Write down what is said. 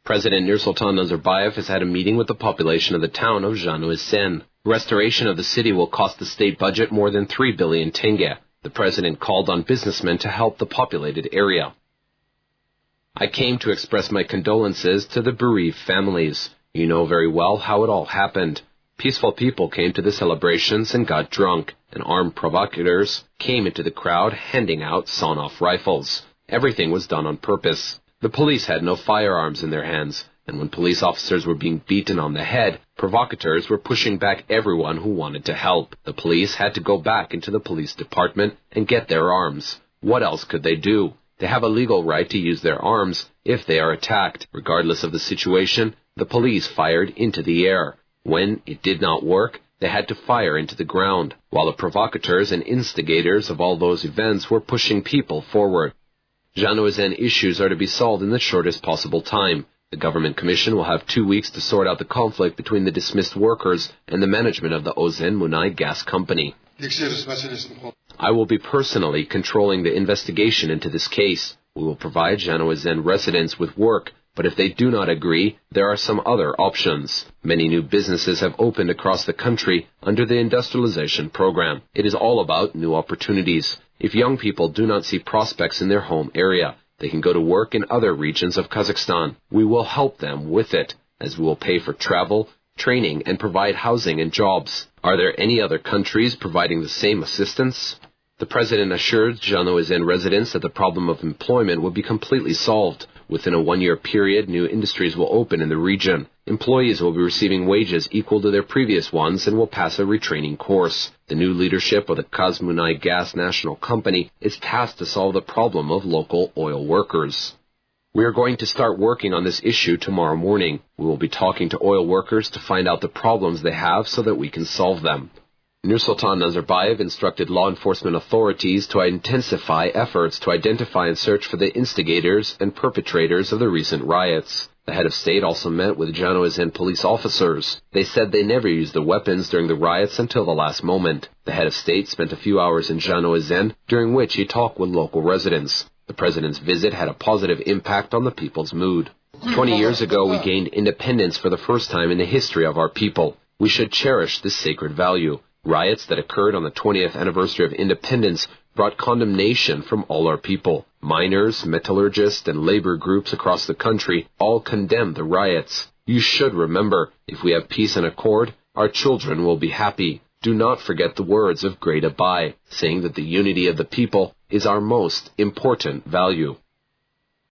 President Nursultan Nazarbayev has had a meeting with the population of the town of Жанаозень. Restoration of the city will cost the state budget more than 3 billion tenge. The president called on businessmen to help the populated area. I came to express my condolences to the bereaved families. You know very well how it all happened. Peaceful people came to the celebrations and got drunk, and armed provocateurs came into the crowd handing out sawn-off rifles. Everything was done on purpose. The police had no firearms in their hands, and when police officers were being beaten on the head, provocateurs were pushing back everyone who wanted to help. The police had to go back into the police department and get their arms. What else could they do? They have a legal right to use their arms if they are attacked. Regardless of the situation, the police fired into the air. When it did not work, they had to fire into the ground, while the provocateurs and instigators of all those events were pushing people forward. Жанаозень issues are to be solved in the shortest possible time. The government commission will have 2 weeks to sort out the conflict between the dismissed workers and the management of the Ozhen Munay gas company. I will be personally controlling the investigation into this case. We will provide Жанаозень residents with work, but if they do not agree, there are some other options. Many new businesses have opened across the country under the industrialization program. It is all about new opportunities. If young people do not see prospects in their home area, they can go to work in other regions of Kazakhstan. We will help them with it, as we will pay for travel, training, and provide housing and jobs. Are there any other countries providing the same assistance? The president assured Жанаозень residents that the problem of employment will be completely solved. Within a 1-year period, new industries will open in the region. Employees will be receiving wages equal to their previous ones and will pass a retraining course. The new leadership of the Caspionet Gas National Company is tasked to solve the problem of local oil workers. We are going to start working on this issue tomorrow morning. We will be talking to oil workers to find out the problems they have so that we can solve them. Nursultan Nazarbayev instructed law enforcement authorities to intensify efforts to identify and search for the instigators and perpetrators of the recent riots. The head of state also met with Жанаозень police officers. They said they never used the weapons during the riots until the last moment. The head of state spent a few hours in Жанаозень, during which he talked with local residents. The president's visit had a positive impact on the people's mood. 20 years ago, we gained independence for the first time in the history of our people. We should cherish this sacred value. Riots that occurred on the 20th anniversary of independence brought condemnation from all our people. Miners, metallurgists, and labor groups across the country all condemned the riots. You should remember, if we have peace and accord, our children will be happy. Do not forget the words of Great Abai, saying that the unity of the people is our most important value.